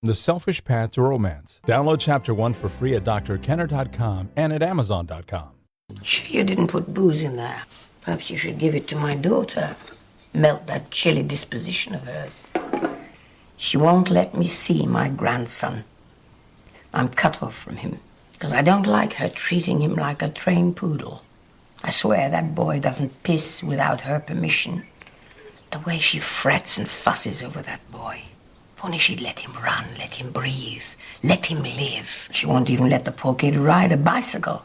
The Selfish Path to Romance. Download Chapter 1 for free at drkenner.com and at amazon.com. Sure you didn't put booze in there? Perhaps you should give it to my daughter. Melt that chilly disposition of hers. She won't let me see my grandson. I'm cut off from him, because I don't like her treating him like a trained poodle. I swear that boy doesn't piss without her permission. The way she frets and fusses over that boy. If only she'd let him run, let him breathe, let him live. She won't even let the poor kid ride a bicycle.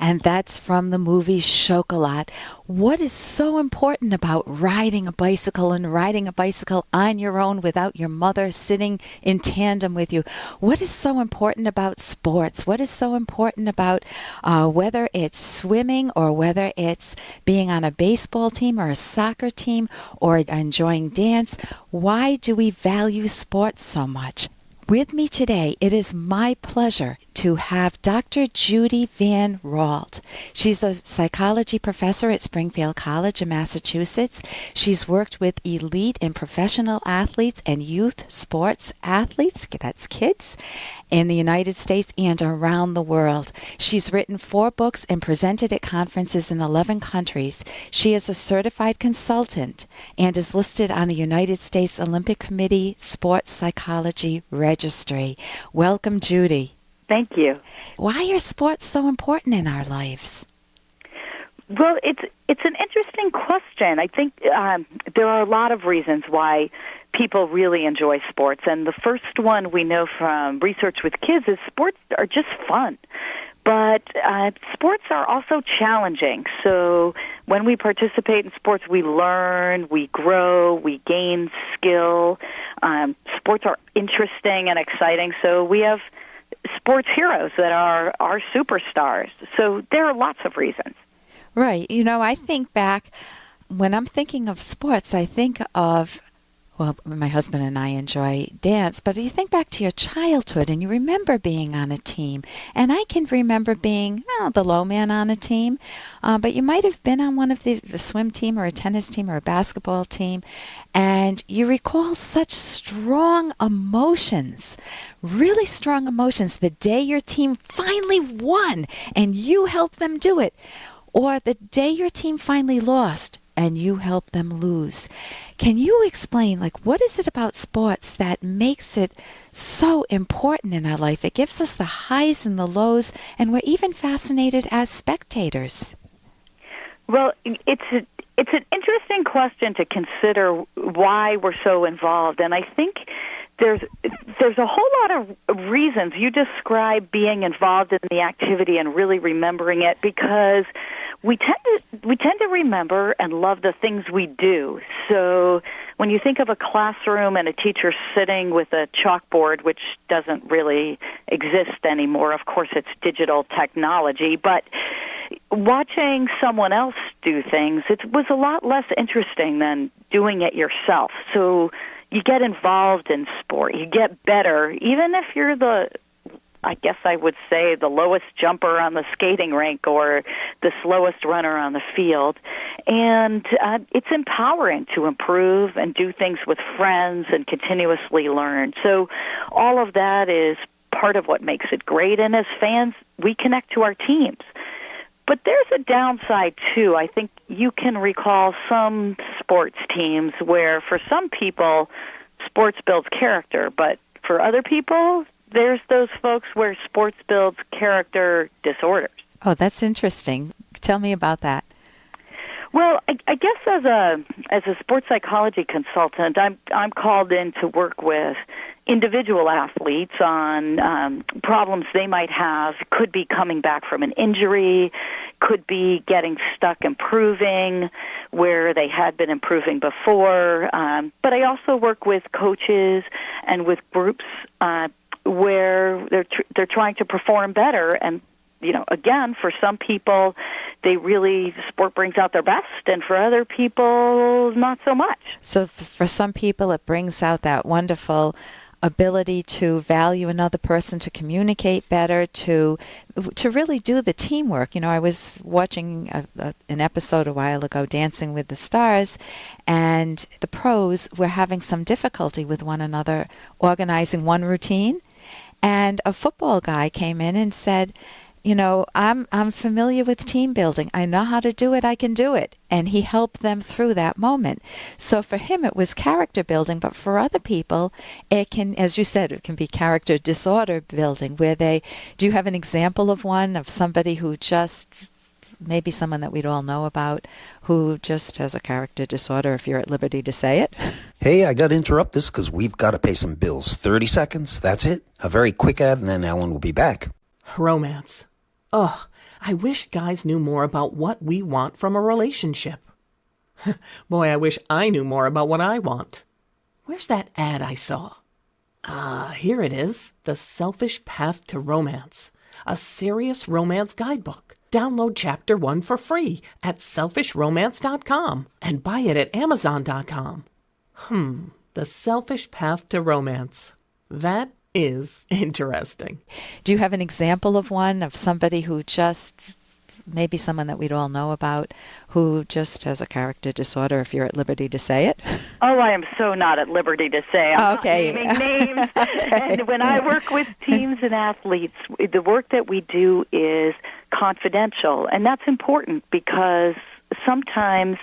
And that's from the movie Chocolat. What is so important about riding a bicycle and riding a bicycle on your own without your mother sitting in tandem with you? What is so important about sports? What is so important about whether it's swimming or whether it's being on a baseball team or a soccer team or enjoying dance? Why do we value sports so much? With me today, it is my pleasure to have Dr. Judy VanRaalte. She's a psychology professor at Springfield College in Massachusetts. She's worked with elite and professional athletes and youth sports athletes, that's kids, in the United States and around the world. She's written 4 books and presented at conferences in 11 countries. She is a certified consultant and is listed on the United States Olympic Committee Sports Psychology Registry. Welcome, Judy. Thank you. Why are sports so important in our lives? Well, it's an interesting question. I think there are a lot of reasons why people really enjoy sports, and the first one we know from research with kids is sports are just fun. But sports are also challenging. So when we participate in sports, we learn, we grow, we gain skill. Sports are interesting and exciting. So we have sports heroes that are our superstars. So there are lots of reasons. Right. You know, I think back, when I'm thinking of sports, I think of, well, my husband and I enjoy dance, but you think back to your childhood and you remember being on a team. And I can remember being the low man on a team, but you might have been on one of the swim team or a tennis team or a basketball team, and you recall such strong emotions, really strong emotions, the day your team finally won and you helped them do it, or the day your team finally lost and you help them lose. Can you explain, what is it about sports that makes it so important in our life? It gives us the highs and the lows, and we're even fascinated as spectators. Well, it's an interesting question to consider why we're so involved, and I think there's a whole lot of reasons. You describe being involved in the activity and really remembering it, because we tend to remember and love the things we do. So when you think of a classroom and a teacher sitting with a chalkboard, which doesn't really exist anymore, of course it's digital technology, but watching someone else do things, it was a lot less interesting than doing it yourself. So you get involved in sport. You get better, even if you're the lowest jumper on the skating rink or the slowest runner on the field. And it's empowering to improve and do things with friends and continuously learn. So all of that is part of what makes it great. And as fans, we connect to our teams. But there's a downside, too. I think you can recall some sports teams where, for some people, sports builds character, but for other people, there's those folks where sports builds character disorders. Oh, that's interesting. Tell me about that. Well, I guess as a sports psychology consultant, I'm called in to work with individual athletes on problems they might have. Could be coming back from an injury, could be getting stuck improving where they had been improving before. But I also work with coaches and with groups where they're trying to perform better. And again, for some people, sport brings out their best, and for other people, not so much. So for some people, it brings out that wonderful ability to value another person, to communicate better, to really do the teamwork. I was watching an episode a while ago, Dancing with the Stars, and the pros were having some difficulty with one another organizing one routine. And a football guy came in and said, I'm familiar with team building. I know how to do it. I can do it. And he helped them through that moment. So for him, it was character building. But for other people, it can, as you said, it can be character disorder building, where do you have an example of one, of somebody who just, maybe someone that we'd all know about, who just has a character disorder, if you're at liberty to say it? Hey, I got to interrupt this because we've got to pay some bills. 30 seconds, that's it. A very quick ad, and then Ellen will be back. Romance. Ugh, I wish guys knew more about what we want from a relationship. Boy, I wish I knew more about what I want. Where's that ad I saw? Here it is. The Selfish Path to Romance. A serious romance guidebook. Download Chapter 1 for free at selfishromance.com and buy it at amazon.com. The Selfish Path to Romance. That is interesting. Do you have an example of one, of somebody who just, maybe someone that we'd all know about, who just has a character disorder, if you're at liberty to say it? Oh, I am so not at liberty to say. I'm okay. not naming names. Okay. And when I work with teams and athletes, the work that we do is confidential. And that's important because sometimes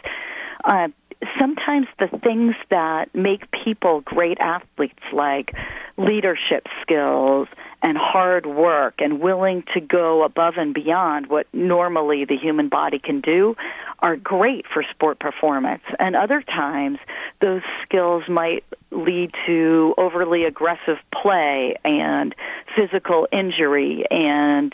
the things that make people great athletes, like leadership skills and hard work and willing to go above and beyond what normally the human body can do, are great for sport performance. And other times, those skills might lead to overly aggressive play and physical injury and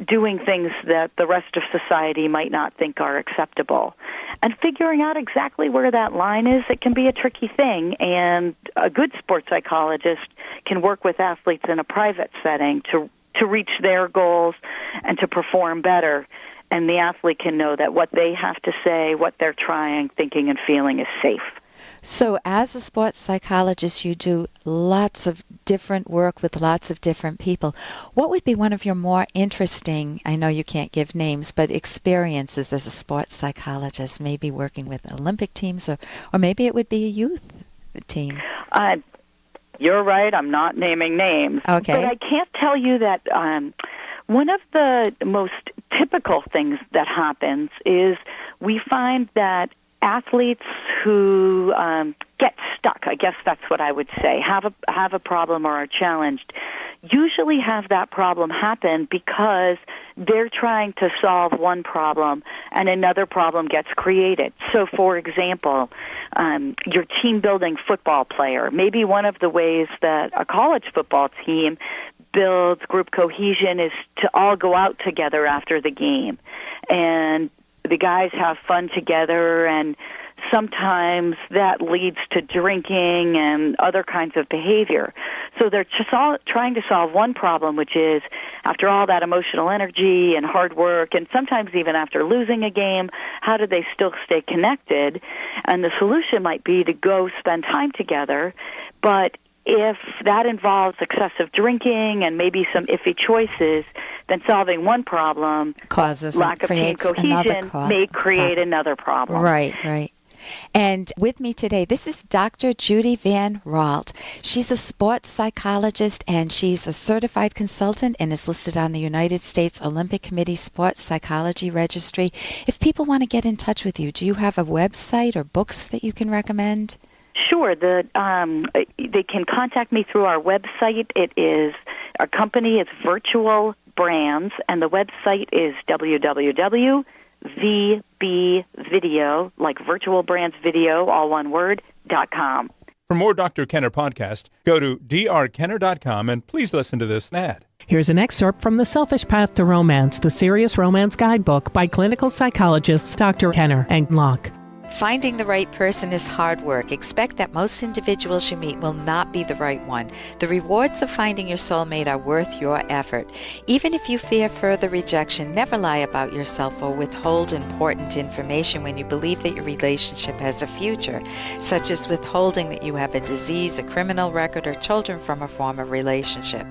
doing things that the rest of society might not think are acceptable. And figuring out exactly where that line is, it can be a tricky thing. And a good sports psychologist can work with athletes in a private setting to reach their goals and to perform better. And the athlete can know that what they have to say, what they're trying, thinking, and feeling is safe. So as a sports psychologist, you do lots of different work with lots of different people. What would be one of your more interesting, I know you can't give names, but experiences as a sports psychologist, maybe working with Olympic teams, or maybe it would be a youth team? You're right, I'm not naming names. Okay. But I can't tell you that one of the most typical things that happens is we find that athletes who get stuck, I guess that's what I would say, have a problem or are challenged, usually have that problem happen because they're trying to solve one problem and another problem gets created. So, for example, your team-building football player, maybe one of the ways that a college football team builds group cohesion is to all go out together after the game. And the guys have fun together, and sometimes that leads to drinking and other kinds of behavior. So they're just all trying to solve one problem, which is, after all that emotional energy and hard work, and sometimes even after losing a game, how do they still stay connected? And the solution might be to go spend time together, but if that involves excessive drinking and maybe some iffy choices, then solving one problem, lack of team cohesion, may create another problem. Right. And with me today, this is Dr. Judy VanRaalte. She's a sports psychologist, and she's a certified consultant and is listed on the United States Olympic Committee Sports Psychology Registry. If people want to get in touch with you, do you have a website or books that you can recommend? Sure. They can contact me through our website. Our company is Virtual Brands, and the website is www.vbvideo, like Virtual Brands Video, all one word, .com. For more Dr. Kenner podcast, go to drkenner.com and please listen to this ad. Here's an excerpt from The Selfish Path to Romance, the Serious Romance Guidebook by clinical psychologists Dr. Kenner and Locke. Finding the right person is hard work. Expect that most individuals you meet will not be the right one. The rewards of finding your soulmate are worth your effort. Even if you fear further rejection, never lie about yourself or withhold important information when you believe that your relationship has a future, such as withholding that you have a disease, a criminal record, or children from a former relationship.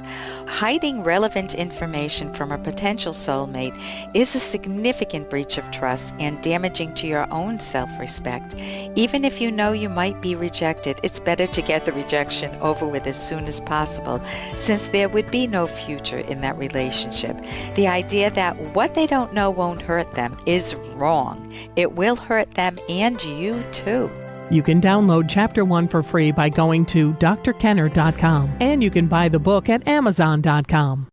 Hiding relevant information from a potential soulmate is a significant breach of trust and damaging to your own self-respect. Even if you know you might be rejected, it's better to get the rejection over with as soon as possible, since there would be no future in that relationship. The idea that what they don't know won't hurt them is wrong. It will hurt them and you too. You can download Chapter 1 for free by going to drkenner.com, and you can buy the book at amazon.com.